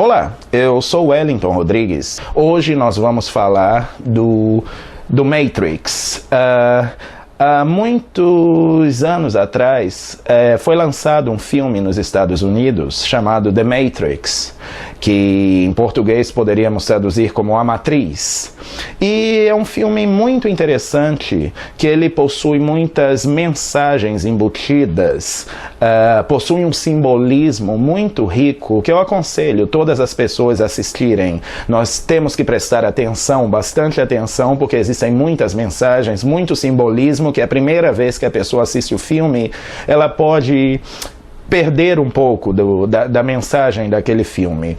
Olá, eu sou Wellington Rodrigues. Hoje nós vamos falar do Matrix. Há muitos anos atrás foi lançado um filme nos Estados Unidos chamado The Matrix, que em português poderíamos traduzir como A Matriz. E é um filme muito interessante, que ele possui muitas mensagens embutidas, possui um simbolismo muito rico, que eu aconselho todas as pessoas a assistirem. Nós temos que prestar atenção, bastante atenção, porque existem muitas mensagens, muito simbolismo, que a primeira vez que a pessoa assiste o filme, ela pode perder um pouco da mensagem daquele filme.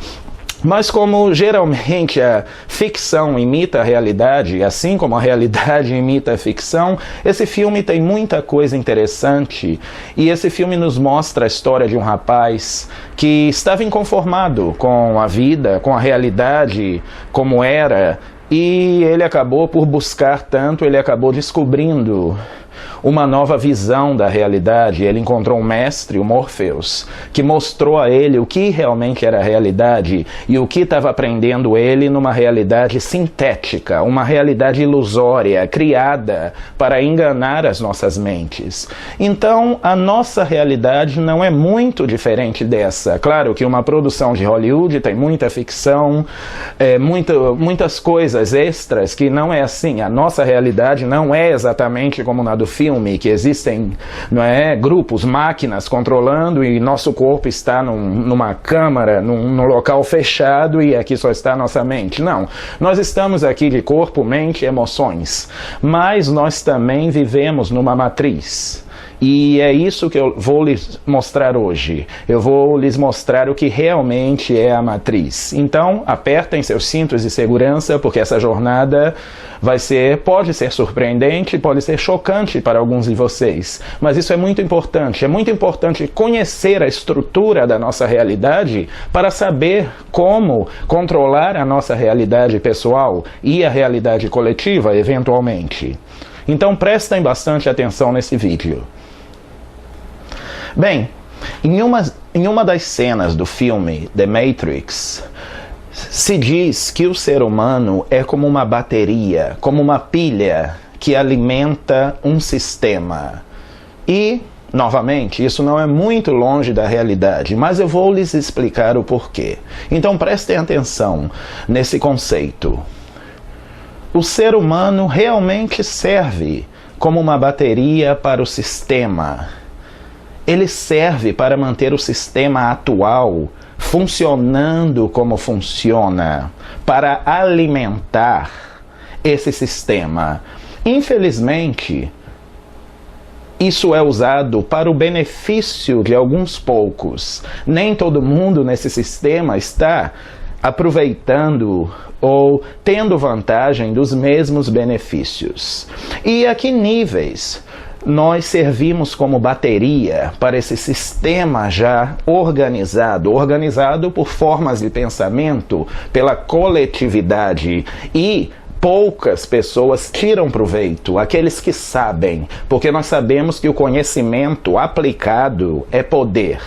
Mas como geralmente a ficção imita a realidade, assim como a realidade imita a ficção, esse filme tem muita coisa interessante. E esse filme nos mostra a história de um rapaz que estava inconformado com a vida, com a realidade como era, e ele acabou por buscar tanto, ele acabou descobrindo uma nova visão da realidade. Ele encontrou um mestre, o Morpheus, que mostrou a ele o que realmente era a realidade e o que estava aprendendo ele numa realidade sintética, uma realidade ilusória, criada para enganar as nossas mentes. Então, a nossa realidade não é muito diferente dessa. Claro que uma produção de Hollywood tem muita ficção, muitas coisas extras que não é assim. A nossa realidade não é exatamente como na do filme, que existem, grupos, máquinas controlando e nosso corpo está numa câmara, num local fechado e aqui só está a nossa mente. Não, nós estamos aqui de corpo, mente e emoções, mas nós também vivemos numa matriz. E é isso que eu vou lhes mostrar hoje. Eu vou lhes mostrar o que realmente é a matriz. Então, apertem seus cintos de segurança, porque essa jornada pode ser surpreendente, pode ser chocante para alguns de vocês. Mas isso é muito importante. É muito importante conhecer a estrutura da nossa realidade para saber como controlar a nossa realidade pessoal e a realidade coletiva, eventualmente. Então, prestem bastante atenção nesse vídeo. Bem, em uma das cenas do filme The Matrix, se diz que o ser humano é como uma bateria, como uma pilha que alimenta um sistema. E, novamente, isso não é muito longe da realidade, mas eu vou lhes explicar o porquê. Então prestem atenção nesse conceito. O ser humano realmente serve como uma bateria para o sistema. Ele serve para manter o sistema atual funcionando como funciona, para alimentar esse sistema. Infelizmente, isso é usado para o benefício de alguns poucos. Nem todo mundo nesse sistema está aproveitando ou tendo vantagem dos mesmos benefícios. E a que níveis nós servimos como bateria para esse sistema já organizado por formas de pensamento, pela coletividade, e poucas pessoas tiram proveito, aqueles que sabem, porque nós sabemos que o conhecimento aplicado é poder.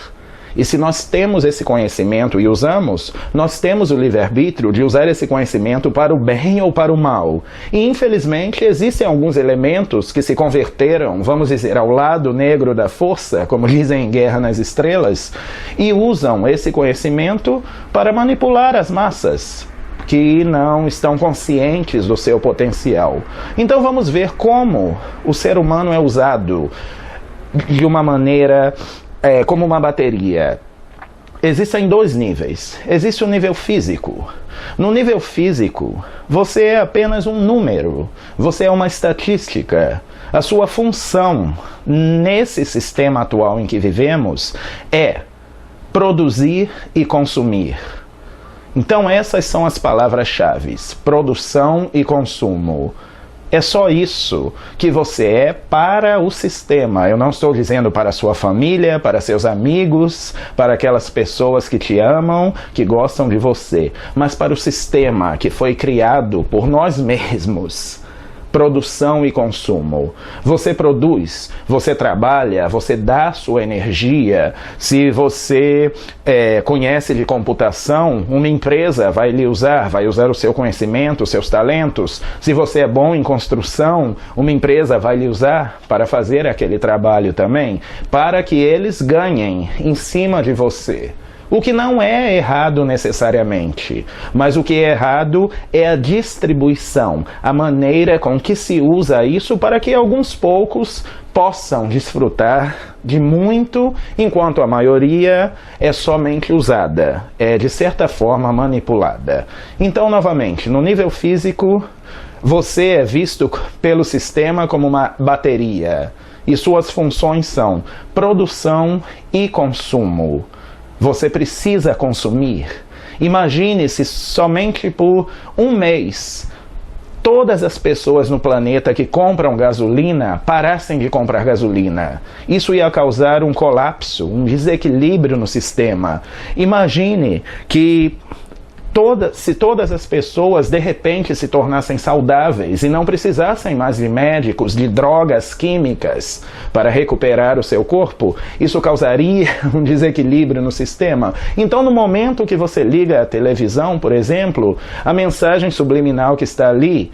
E se nós temos esse conhecimento e usamos, nós temos o livre-arbítrio de usar esse conhecimento para o bem ou para o mal. E infelizmente existem alguns elementos que se converteram, vamos dizer, ao lado negro da força, como dizem em Guerra nas Estrelas, e usam esse conhecimento para manipular as massas, que não estão conscientes do seu potencial. Então vamos ver como o ser humano é usado de uma maneira como uma bateria. Existem dois níveis. Existe o nível físico. No nível físico, você é apenas um número. Você é uma estatística. A sua função nesse sistema atual em que vivemos é produzir e consumir. Então essas são as palavras-chave: produção e consumo. É só isso que você é para o sistema. Eu não estou dizendo para a sua família, para seus amigos, para aquelas pessoas que te amam, que gostam de você, mas para o sistema que foi criado por nós mesmos, produção e consumo. Você produz, você trabalha, você dá sua energia. Se você conhece de computação, uma empresa vai usar o seu conhecimento, os seus talentos. Se você é bom em construção, uma empresa vai lhe usar para fazer aquele trabalho também, para que eles ganhem em cima de você. O que não é errado necessariamente, mas o que é errado é a distribuição, a maneira com que se usa isso para que alguns poucos possam desfrutar de muito, enquanto a maioria é somente usada, é de certa forma manipulada. Então, novamente, no nível físico, você é visto pelo sistema como uma bateria, e suas funções são produção e consumo. Você precisa consumir. Imagine se somente por um mês todas as pessoas no planeta que compram gasolina parassem de comprar gasolina. Isso ia causar um colapso, um desequilíbrio no sistema. Imagine que se todas as pessoas de repente se tornassem saudáveis e não precisassem mais de médicos, de drogas químicas para recuperar o seu corpo, isso causaria um desequilíbrio no sistema. Então, no momento que você liga a televisão, por exemplo, a mensagem subliminal que está ali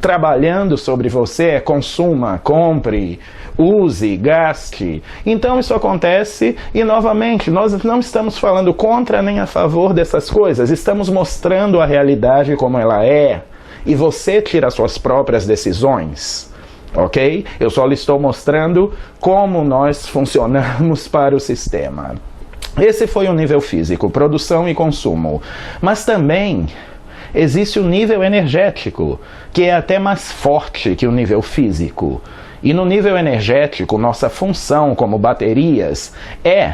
trabalhando sobre você é: consuma, compre, use, gaste. Então isso acontece e, novamente, nós não estamos falando contra nem a favor dessas coisas, estamos mostrando a realidade como ela é e você tira as suas próprias decisões, ok? Eu só lhe estou mostrando como nós funcionamos para o sistema. Esse foi o nível físico, produção e consumo, mas também existe o nível energético, que é até mais forte que o nível físico. E no nível energético, nossa função como baterias é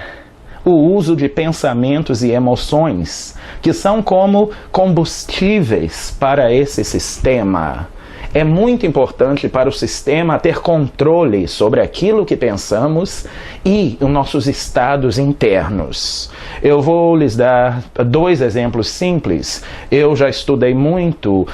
o uso de pensamentos e emoções, que são como combustíveis para esse sistema. É muito importante para o sistema ter controle sobre aquilo que pensamos e os nossos estados internos. Eu vou lhes dar 2 exemplos simples. Eu já estudei muito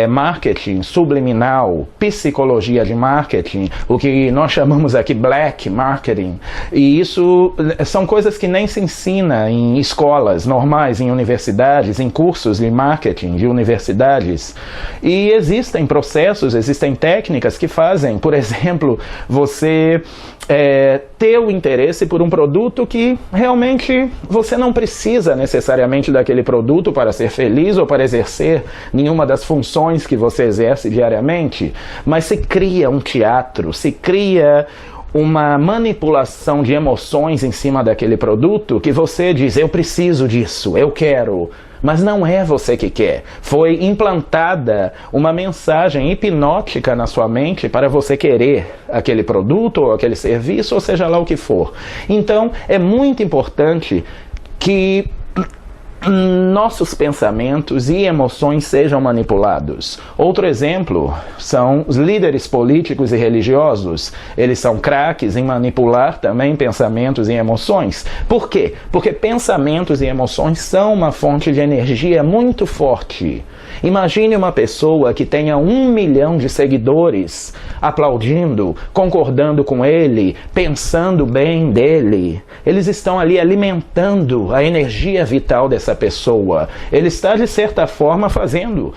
marketing subliminal, psicologia de marketing, o que nós chamamos aqui black marketing. E isso são coisas que nem se ensina em escolas normais, em universidades, em cursos de marketing de universidades. E existem processos, existem técnicas que fazem, por exemplo, você ter o interesse por um produto que realmente você não precisa necessariamente daquele produto para ser feliz ou para exercer nenhuma das funções que você exerce diariamente, mas se cria um teatro, se cria uma manipulação de emoções em cima daquele produto que você diz: eu preciso disso, eu quero. Mas não é você que quer. Foi implantada uma mensagem hipnótica na sua mente para você querer aquele produto ou aquele serviço, ou seja lá o que for. Então, é muito importante que nossos pensamentos e emoções sejam manipulados. Outro exemplo são os líderes políticos e religiosos. Eles são craques em manipular também pensamentos e emoções. Por quê? Porque pensamentos e emoções são uma fonte de energia muito forte. Imagine uma pessoa que tenha 1 milhão de seguidores aplaudindo, concordando com ele, pensando bem dele. Eles estão ali alimentando a energia vital dessa pessoa. Ele está, de certa forma, fazendo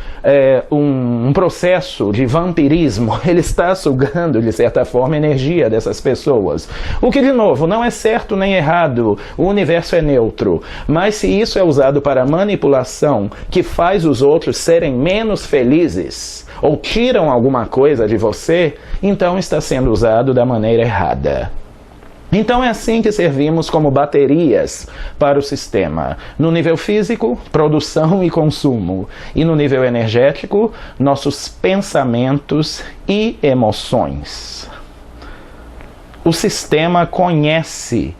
um processo de vampirismo. Ele está sugando, de certa forma, a energia dessas pessoas. O que, de novo, não é certo nem errado. O universo é neutro. Mas se isso é usado para manipulação, que faz os outros serem menos felizes, ou tiram alguma coisa de você, então está sendo usado da maneira errada. Então é assim que servimos como baterias para o sistema. No nível físico, produção e consumo. E no nível energético, nossos pensamentos e emoções. O sistema conhece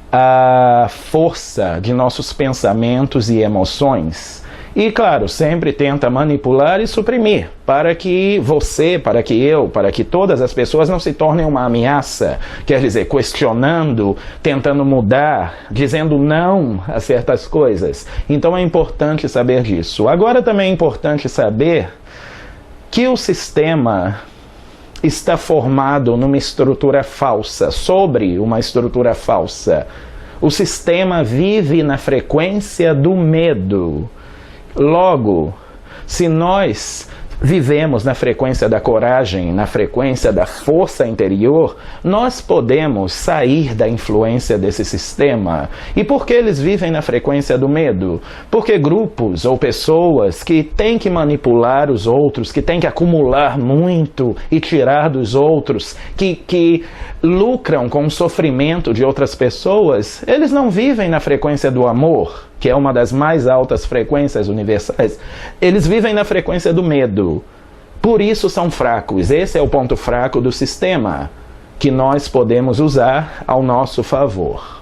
a força de nossos pensamentos e emoções. E, claro, sempre tenta manipular e suprimir, para que você, para que eu, para que todas as pessoas não se tornem uma ameaça, quer dizer, questionando, tentando mudar, dizendo não a certas coisas. Então é importante saber disso. Agora também é importante saber que o sistema está formado numa estrutura falsa, sobre uma estrutura falsa. O sistema vive na frequência do medo. Logo, se nós vivemos na frequência da coragem, na frequência da força interior, nós podemos sair da influência desse sistema. E por que eles vivem na frequência do medo? Porque grupos ou pessoas que têm que manipular os outros, que têm que acumular muito e tirar dos outros, que lucram com o sofrimento de outras pessoas, eles não vivem na frequência do amor, que é uma das mais altas frequências universais. Eles vivem na frequência do medo. Por isso são fracos. Esse é o ponto fraco do sistema, que nós podemos usar ao nosso favor.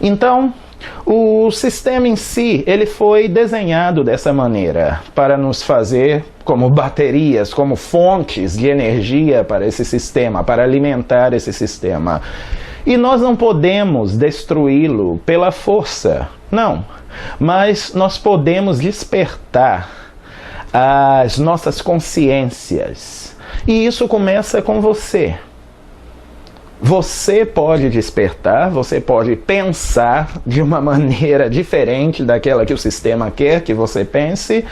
Então, o sistema em si, ele foi desenhado dessa maneira, para nos fazer como baterias, como fontes de energia para esse sistema, para alimentar esse sistema. E nós não podemos destruí-lo pela força, não. Mas nós podemos despertar as nossas consciências. E isso começa com você. Você pode despertar, você pode pensar de uma maneira diferente daquela que o sistema quer que você pense.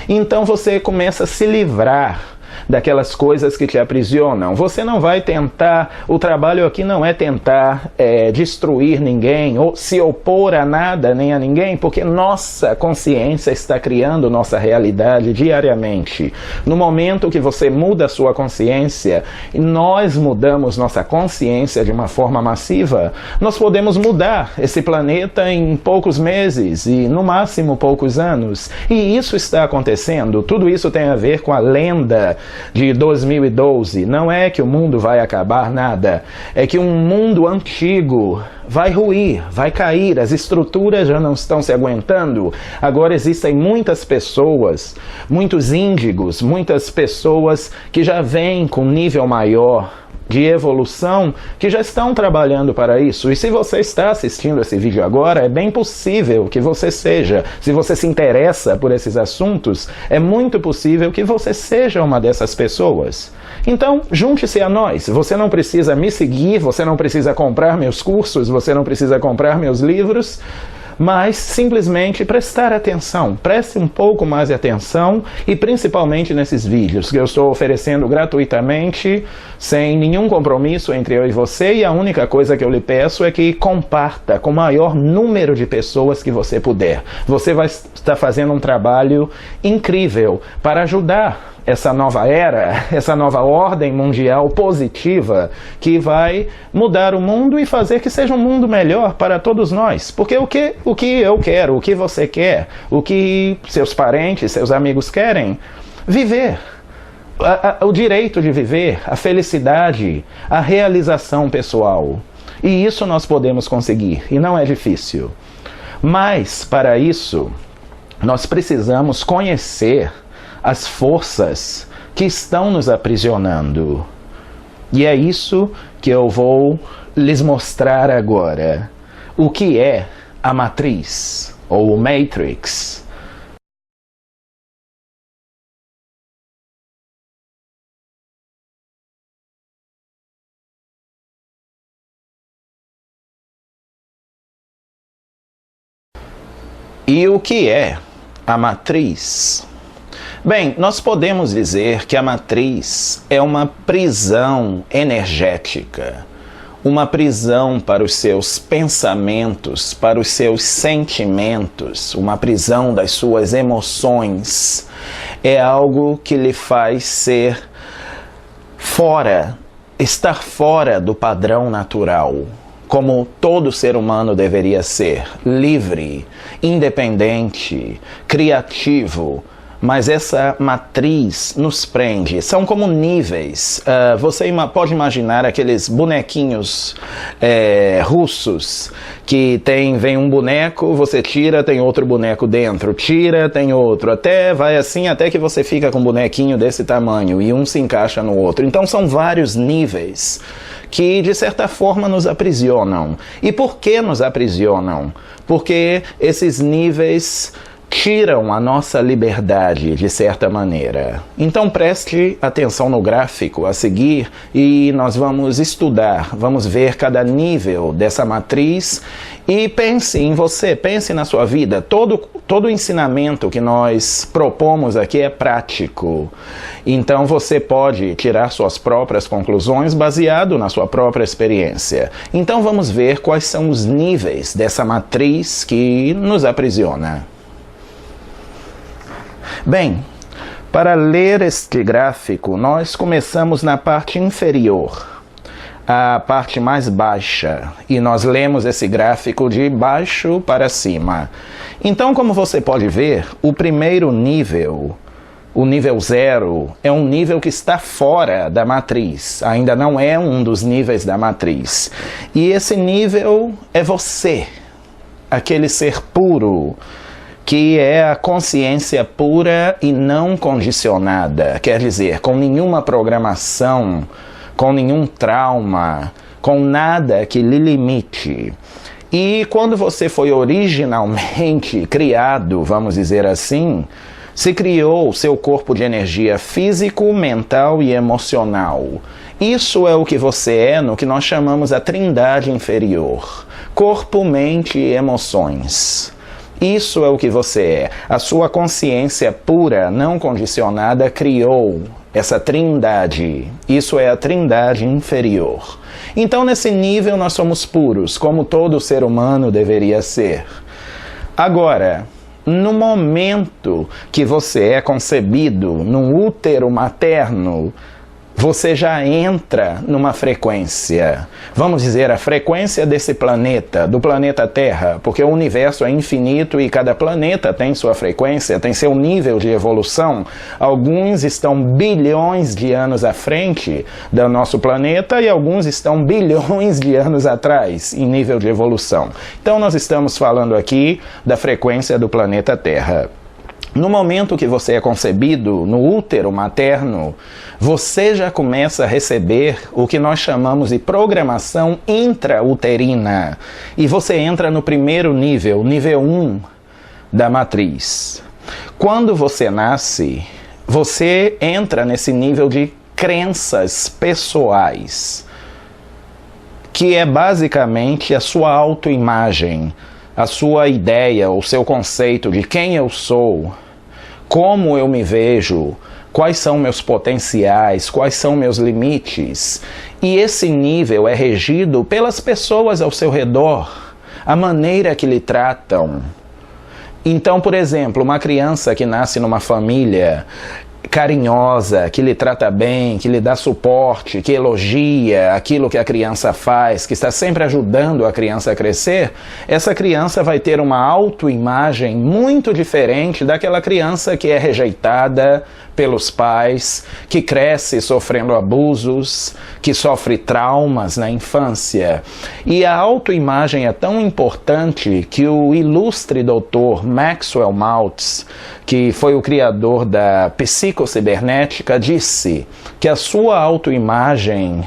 Então você começa a se livrar daquelas coisas que te aprisionam. Você não vai tentar, o trabalho aqui não é tentar destruir ninguém ou se opor a nada nem a ninguém, porque nossa consciência está criando nossa realidade diariamente. No momento que você muda a sua consciência, e nós mudamos nossa consciência de uma forma massiva, nós podemos mudar esse planeta em poucos meses e no máximo poucos anos. E isso está acontecendo. Tudo isso tem a ver com a lenda de 2012. Não é que o mundo vai acabar, nada. É que um mundo antigo vai ruir, vai cair, as estruturas já não estão se aguentando. Agora existem muitas pessoas, muitos índigos, muitas pessoas que já vêm com nível maior de evolução, que já estão trabalhando para isso. E se você está assistindo esse vídeo agora, é bem possível que você seja. Se você se interessa por esses assuntos, é muito possível que você seja uma dessas pessoas. Então, junte-se a nós. Você não precisa me seguir, você não precisa comprar meus cursos, você não precisa comprar meus livros, mas simplesmente prestar atenção. Preste um pouco mais de atenção e principalmente nesses vídeos que eu estou oferecendo gratuitamente, sem nenhum compromisso entre eu e você, e a única coisa que eu lhe peço é que comparta com o maior número de pessoas que você puder. Você vai estar fazendo um trabalho incrível para ajudar essa nova era, essa nova ordem mundial positiva que vai mudar o mundo e fazer que seja um mundo melhor para todos nós. Porque o que eu quero, o que você quer, o que seus parentes, seus amigos querem, viver. O direito de viver, a felicidade, a realização pessoal. E isso nós podemos conseguir, e não é difícil. Mas, para isso, nós precisamos conhecer as forças que estão nos aprisionando. E é isso que eu vou lhes mostrar agora. O que é a matriz, ou o Matrix. E o que é a matriz? Bem, nós podemos dizer que a matriz é uma prisão energética, uma prisão para os seus pensamentos, para os seus sentimentos, uma prisão das suas emoções. É algo que lhe faz ser fora, estar fora do padrão natural, como todo ser humano deveria ser, livre, independente, criativo. Mas essa matriz nos prende, são como níveis. Você pode imaginar aqueles bonequinhos russos, que vem um boneco, você tira, tem outro boneco dentro, tira, tem outro, vai assim até que você fica com um bonequinho desse tamanho, e um se encaixa no outro. Então são vários níveis que de certa forma nos aprisionam. E por que nos aprisionam? Porque esses níveis tiram a nossa liberdade, de certa maneira. Então preste atenção no gráfico a seguir e nós vamos estudar, vamos ver cada nível dessa matriz e pense em você, pense na sua vida. Todo o ensinamento que nós propomos aqui é prático. Então você pode tirar suas próprias conclusões baseado na sua própria experiência. Então vamos ver quais são os níveis dessa matriz que nos aprisiona. Bem, para ler este gráfico, nós começamos na parte inferior, a parte mais baixa, e nós lemos esse gráfico de baixo para cima. Então, como você pode ver, o primeiro nível, o nível 0, é um nível que está fora da matriz, ainda não é um dos níveis da matriz. E esse nível é você, aquele ser puro, que é a consciência pura e não condicionada, quer dizer, com nenhuma programação, com nenhum trauma, com nada que lhe limite. E quando você foi originalmente criado, vamos dizer assim, se criou o seu corpo de energia físico, mental e emocional. Isso é o que você é no que nós chamamos a trindade inferior: corpo, mente e emoções. Isso é o que você é. A sua consciência pura, não condicionada, criou essa trindade. Isso é a trindade inferior. Então, nesse nível, nós somos puros, como todo ser humano deveria ser. Agora, no momento que você é concebido num útero materno, você já entra numa frequência, vamos dizer, a frequência desse planeta, do planeta Terra, porque o universo é infinito e cada planeta tem sua frequência, tem seu nível de evolução. Alguns estão bilhões de anos à frente do nosso planeta e alguns estão bilhões de anos atrás em nível de evolução. Então nós estamos falando aqui da frequência do planeta Terra. No momento que você é concebido no útero materno, você já começa a receber o que nós chamamos de programação intrauterina. E você entra no primeiro nível, nível 1 da matriz. Quando você nasce, você entra nesse nível de crenças pessoais, que é basicamente a sua autoimagem, a sua ideia, o seu conceito de quem eu sou, como eu me vejo, quais são meus potenciais, quais são meus limites. E esse nível é regido pelas pessoas ao seu redor, a maneira que lhe tratam. Então, por exemplo, uma criança que nasce numa família carinhosa, que lhe trata bem, que lhe dá suporte, que elogia aquilo que a criança faz, que está sempre ajudando a criança a crescer, essa criança vai ter uma autoimagem muito diferente daquela criança que é rejeitada pelos pais, que cresce sofrendo abusos, que sofre traumas na infância. E a autoimagem é tão importante que o ilustre doutor Maxwell Maltz, que foi o criador da psicocibernética, disse que a sua autoimagem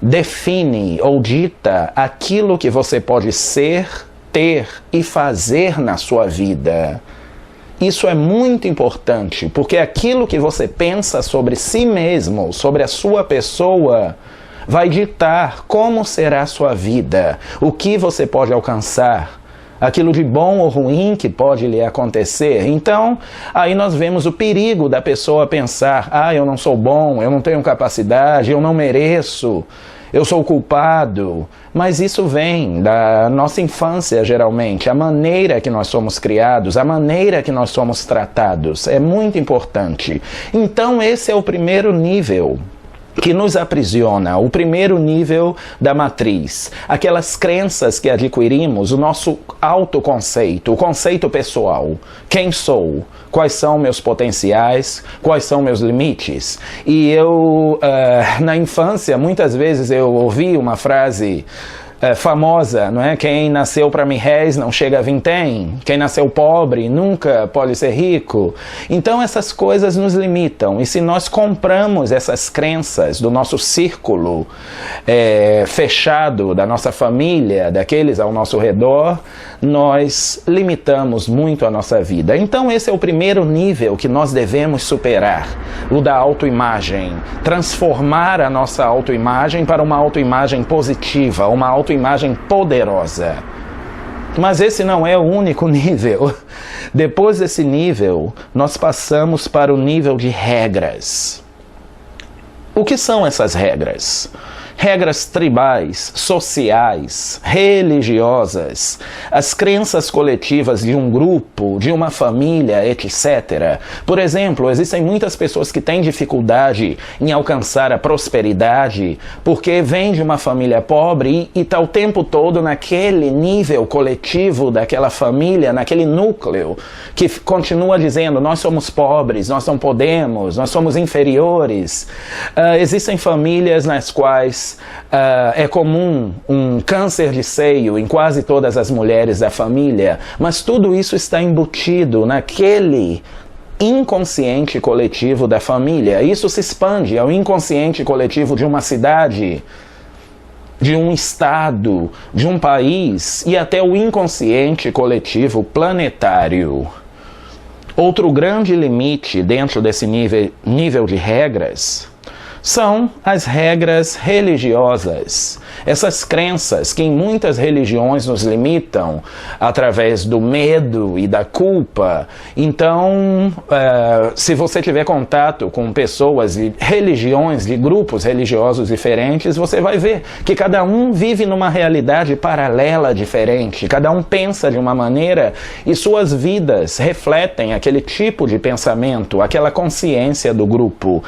define ou dita aquilo que você pode ser, ter e fazer na sua vida. Isso é muito importante, porque aquilo que você pensa sobre si mesmo, sobre a sua pessoa, vai ditar como será a sua vida, o que você pode alcançar, aquilo de bom ou ruim que pode lhe acontecer. Então, aí nós vemos o perigo da pessoa pensar: eu não sou bom, eu não tenho capacidade, eu não mereço, eu sou culpado. Mas isso vem da nossa infância, geralmente, a maneira que nós somos criados, a maneira que nós somos tratados, é muito importante. Então esse é o primeiro nível que nos aprisiona, o primeiro nível da matriz. Aquelas crenças que adquirimos, o nosso autoconceito, o conceito pessoal. Quem sou? Quais são meus potenciais? Quais são meus limites? E eu, na infância, muitas vezes eu ouvi uma frase famosa, não é? Quem nasceu para mirréis não chega a vintém, quem nasceu pobre nunca pode ser rico. Então essas coisas nos limitam, e se nós compramos essas crenças do nosso círculo fechado, da nossa família, daqueles ao nosso redor, nós limitamos muito a nossa vida. Então esse é o primeiro nível que nós devemos superar, o da autoimagem, transformar a nossa autoimagem para uma autoimagem positiva, uma autoimagem poderosa. Mas esse não é o único nível. Depois desse nível, nós passamos para o nível de regras. O que são essas regras? Regras tribais, sociais, religiosas, as crenças coletivas de um grupo, de uma família, etc. Por exemplo, existem muitas pessoas que têm dificuldade em alcançar a prosperidade porque vêm de uma família pobre e está o tempo todo naquele nível coletivo daquela família, naquele núcleo, que continua dizendo: nós somos pobres, nós não podemos, nós somos inferiores. Existem famílias nas quais é comum um câncer de seio em quase todas as mulheres da família, mas tudo isso está embutido naquele inconsciente coletivo da família. Isso se expande ao inconsciente coletivo de uma cidade, de um estado, de um país e até o inconsciente coletivo planetário. Outro grande limite dentro desse nível de regras são as regras religiosas. Essas crenças que em muitas religiões nos limitam através do medo e da culpa. Então, se você tiver contato com pessoas de religiões, de grupos religiosos diferentes, você vai ver que cada um vive numa realidade paralela diferente. Cada um pensa de uma maneira e suas vidas refletem aquele tipo de pensamento, aquela consciência do grupo.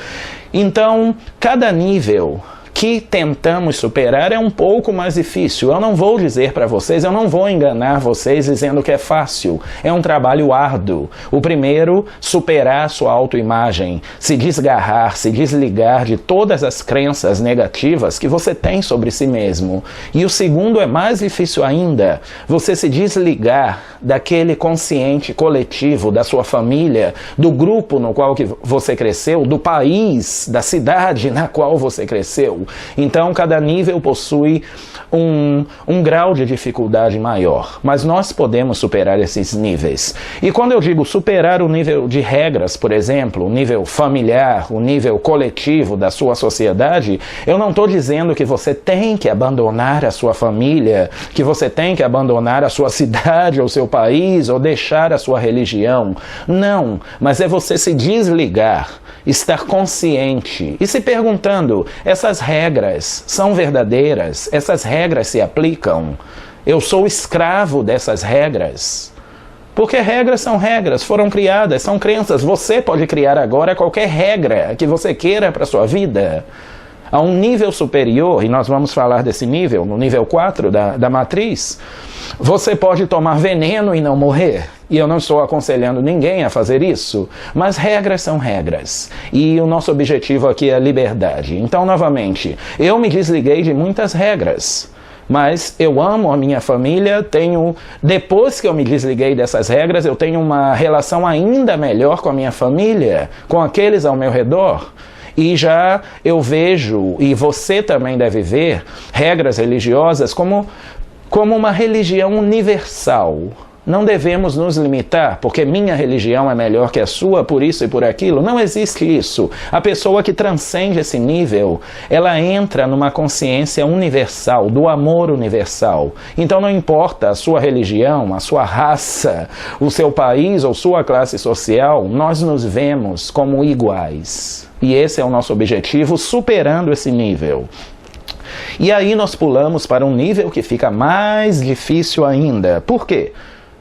Então, cada nível que tentamos superar é um pouco mais difícil. Eu não vou dizer para vocês, eu não vou enganar vocês dizendo que é fácil. É um trabalho árduo. O primeiro, superar a sua autoimagem, se desgarrar, se desligar de todas as crenças negativas que você tem sobre si mesmo. E o segundo é mais difícil ainda, você se desligar daquele consciente coletivo, da sua família, do grupo no qual você cresceu, do país, da cidade na qual você cresceu. Então, cada nível possui um grau de dificuldade maior, mas nós podemos superar esses níveis. E quando eu digo superar o nível de regras, por exemplo, o nível familiar, o nível coletivo da sua sociedade, eu não estou dizendo que você tem que abandonar a sua família, que você tem que abandonar a sua cidade ou seu país, ou deixar a sua religião. Não, mas é você se desligar, estar consciente e se perguntando: essas regras são verdadeiras? Essas regras se aplicam? Eu sou escravo dessas regras? Porque regras são regras, foram criadas, são crenças. Você pode criar agora qualquer regra que você queira para a sua vida. A um nível superior, e nós vamos falar desse nível, no nível 4 da matriz, você pode tomar veneno e não morrer. E eu não estou aconselhando ninguém a fazer isso, mas regras são regras. E o nosso objetivo aqui é a liberdade. Então, novamente, eu me desliguei de muitas regras, mas eu amo a minha família, depois que eu me desliguei dessas regras, eu tenho uma relação ainda melhor com a minha família, com aqueles ao meu redor. E já eu vejo, e você também deve ver, regras religiosas como uma religião universal. Não devemos nos limitar, porque minha religião é melhor que a sua, por isso e por aquilo. Não existe isso. A pessoa que transcende esse nível, ela entra numa consciência universal, do amor universal. Então não importa a sua religião, a sua raça, o seu país ou sua classe social, nós nos vemos como iguais. E esse é o nosso objetivo, superando esse nível. E aí nós pulamos para um nível que fica mais difícil ainda. Por quê?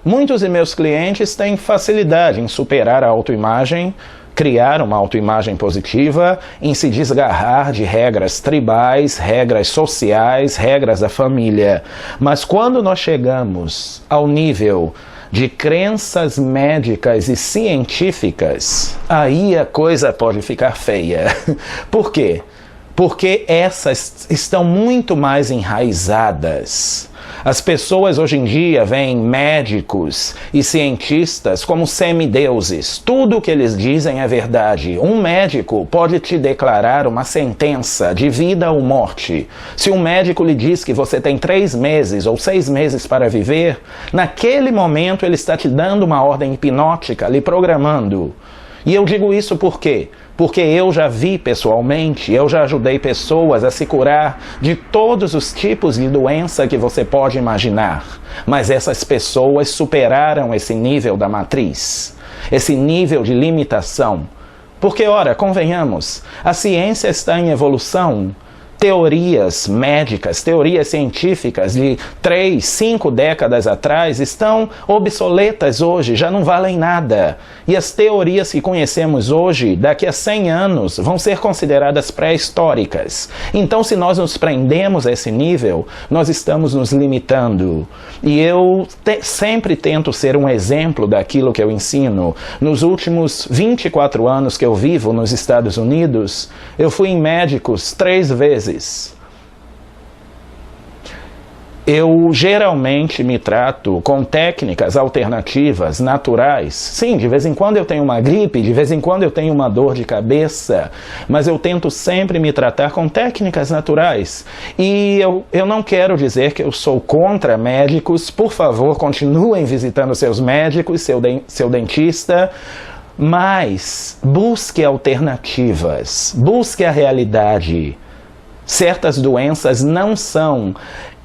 Muitos de meus clientes têm facilidade em superar a autoimagem, criar uma autoimagem positiva, em se desgarrar de regras tribais, regras sociais, regras da família. Mas quando nós chegamos ao nível de crenças médicas e científicas, aí a coisa pode ficar feia. Por quê? porque essas estão muito mais enraizadas. As pessoas hoje em dia veem médicos e cientistas como semideuses. Tudo o que eles dizem é verdade. Um médico pode te declarar uma sentença de vida ou morte. Se um médico lhe diz que você tem 3 meses ou 6 meses para viver, naquele momento ele está te dando uma ordem hipnótica, lhe programando. E eu digo isso por quê? Porque eu já vi pessoalmente, eu já ajudei pessoas a se curar de todos os tipos de doença que você pode imaginar. Mas essas pessoas superaram esse nível da matriz, esse nível de limitação. Porque, ora, convenhamos, a ciência está em evolução. Teorias médicas, teorias científicas de 3, 5 décadas atrás estão obsoletas hoje, já não valem nada. E as teorias que conhecemos hoje, daqui a 100 anos, vão ser consideradas pré-históricas. Então, se nós nos prendemos a esse nível, nós estamos nos limitando. E eu sempre tento ser um exemplo daquilo que eu ensino. Nos últimos 24 anos que eu vivo nos Estados Unidos, eu fui em médicos 3 vezes. Eu geralmente me trato com técnicas alternativas, naturais. Sim, de vez em quando eu tenho uma gripe, de vez em quando eu tenho uma dor de cabeça, mas eu tento sempre me tratar com técnicas naturais. E eu não quero dizer que eu sou contra médicos. Por favor, continuem visitando seus médicos, seu dentista, mas busque alternativas, busque a realidade. Certas doenças não são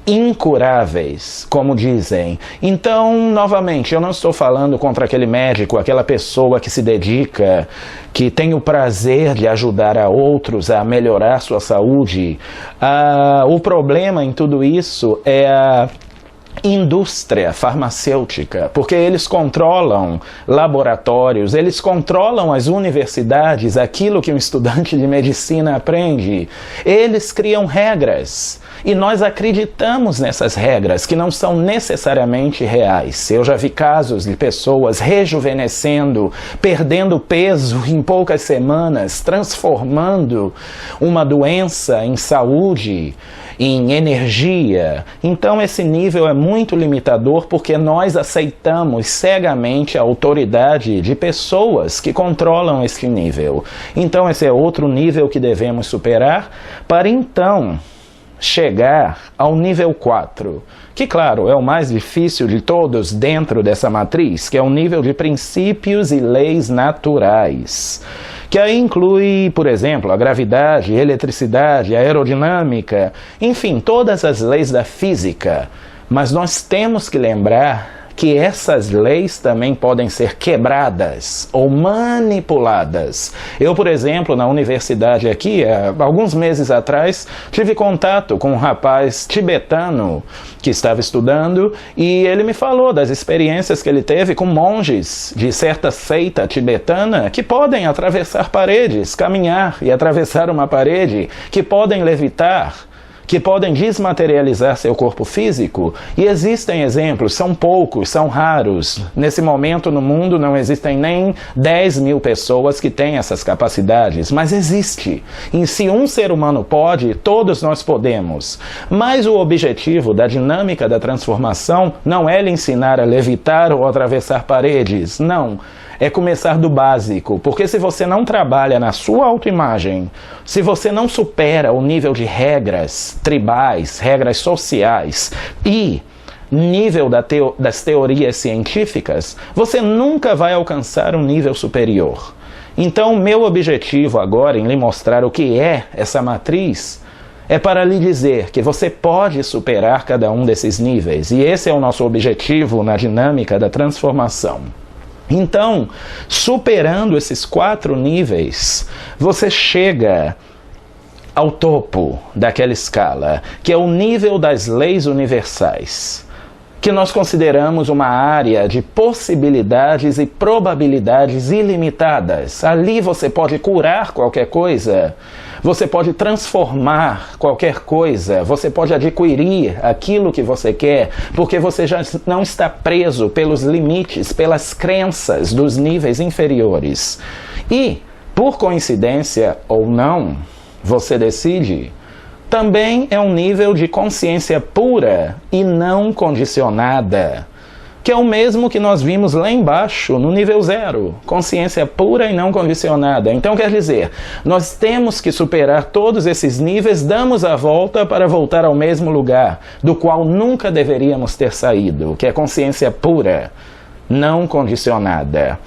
incuráveis, como dizem. Então, novamente, eu não estou falando contra aquele médico, aquela pessoa que se dedica, que tem o prazer de ajudar a outros a melhorar sua saúde. O problema em tudo isso é a indústria farmacêutica, porque eles controlam laboratórios, eles controlam as universidades, aquilo que um estudante de medicina aprende. Eles criam regras e nós acreditamos nessas regras que não são necessariamente reais. Eu já vi casos de pessoas rejuvenescendo, perdendo peso em poucas semanas, transformando uma doença em saúde, em energia. Então esse nível é muito limitador porque nós aceitamos cegamente a autoridade de pessoas que controlam esse nível. Então esse é outro nível que devemos superar para então chegar ao nível 4, que claro, é o mais difícil de todos dentro dessa matriz, que é o nível de princípios e leis naturais, que aí inclui, por exemplo, a gravidade, a eletricidade, a aerodinâmica, enfim, todas as leis da física. Mas nós temos que lembrar que essas leis também podem ser quebradas ou manipuladas. Eu, por exemplo, na universidade aqui, alguns meses atrás, tive contato com um rapaz tibetano que estava estudando e ele me falou das experiências que ele teve com monges de certa seita tibetana que podem atravessar paredes, caminhar e atravessar uma parede, que podem levitar, que podem desmaterializar seu corpo físico. E existem exemplos, são poucos, são raros. Nesse momento no mundo não existem nem 10 mil pessoas que têm essas capacidades, mas existe. E se um ser humano pode, todos nós podemos. Mas o objetivo da dinâmica da transformação não é lhe ensinar a levitar ou atravessar paredes, não. É começar do básico, porque se você não trabalha na sua autoimagem, se você não supera o nível de regras tribais, regras sociais e nível das teorias científicas, você nunca vai alcançar um nível superior. Então, meu objetivo agora em lhe mostrar o que é essa matriz é para lhe dizer que você pode superar cada um desses níveis, e esse é o nosso objetivo na dinâmica da transformação. Então, superando esses 4 níveis, você chega ao topo daquela escala, que é o nível das leis universais, que nós consideramos uma área de possibilidades e probabilidades ilimitadas. Ali você pode curar qualquer coisa, você pode transformar qualquer coisa, você pode adquirir aquilo que você quer, porque você já não está preso pelos limites, pelas crenças dos níveis inferiores. E, por coincidência ou não, Você decide. Também é um nível de consciência pura e não condicionada, que é o mesmo que nós vimos lá embaixo, no nível 0, consciência pura e não condicionada. Então quer dizer, nós temos que superar todos esses níveis, damos a volta para voltar ao mesmo lugar, do qual nunca deveríamos ter saído, que é consciência pura, não condicionada.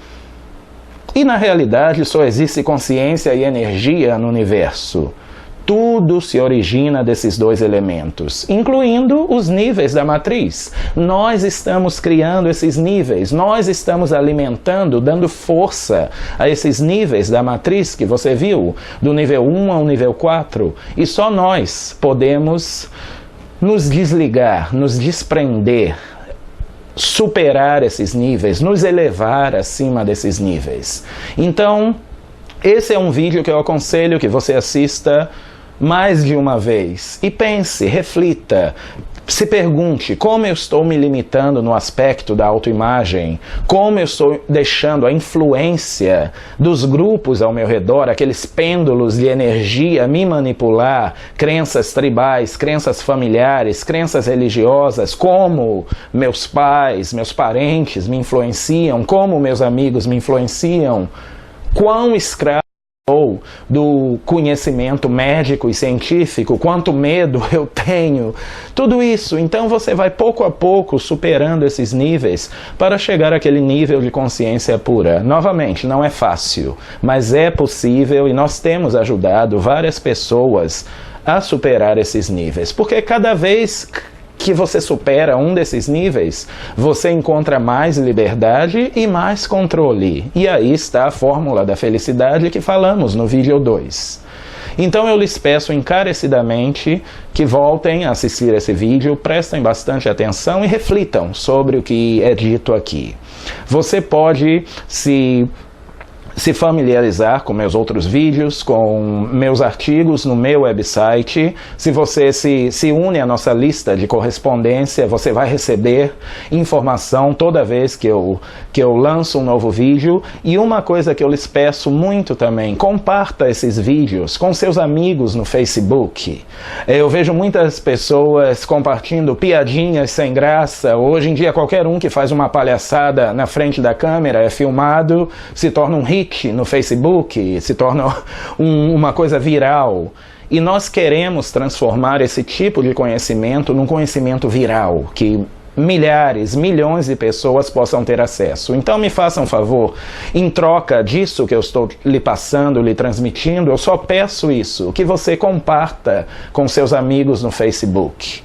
E na realidade só existe consciência e energia no universo. Tudo se origina desses dois elementos, incluindo os níveis da matriz. Nós estamos criando esses níveis, nós estamos alimentando, dando força a esses níveis da matriz que você viu, do nível 1 ao nível 4, e só nós podemos nos desligar, nos desprender, superar esses níveis, nos elevar acima desses níveis. Então, esse é um vídeo que eu aconselho que você assista mais de uma vez e pense, reflita, se pergunte como eu estou me limitando no aspecto da autoimagem, como eu estou deixando a influência dos grupos ao meu redor, aqueles pêndulos de energia me manipular, crenças tribais, crenças familiares, crenças religiosas, como meus pais, meus parentes me influenciam, como meus amigos me influenciam, quão escravo ou do conhecimento médico e científico, quanto medo eu tenho, tudo isso. Então você vai pouco a pouco superando esses níveis para chegar àquele nível de consciência pura. Novamente, não é fácil, mas é possível e nós temos ajudado várias pessoas a superar esses níveis, porque cada vez que você supera um desses níveis, você encontra mais liberdade e mais controle. E aí está a fórmula da felicidade que falamos no vídeo 2. Então eu lhes peço encarecidamente que voltem a assistir esse vídeo, prestem bastante atenção e reflitam sobre o que é dito aqui. Você pode se familiarizar com meus outros vídeos, com meus artigos no meu website. Se você se une à nossa lista de correspondência, você vai receber informação toda vez que eu lanço um novo vídeo. E uma coisa que eu lhes peço muito também, comparta esses vídeos com seus amigos no Facebook. Eu vejo muitas pessoas compartilhando piadinhas sem graça. Hoje em dia qualquer um que faz uma palhaçada na frente da câmera é filmado, se torna um hit no Facebook, se torna uma coisa viral. E nós queremos transformar esse tipo de conhecimento num conhecimento viral, que milhares, milhões de pessoas possam ter acesso. Então me façam um favor, em troca disso que eu estou lhe passando, lhe transmitindo, eu só peço isso, que você comparta com seus amigos no Facebook.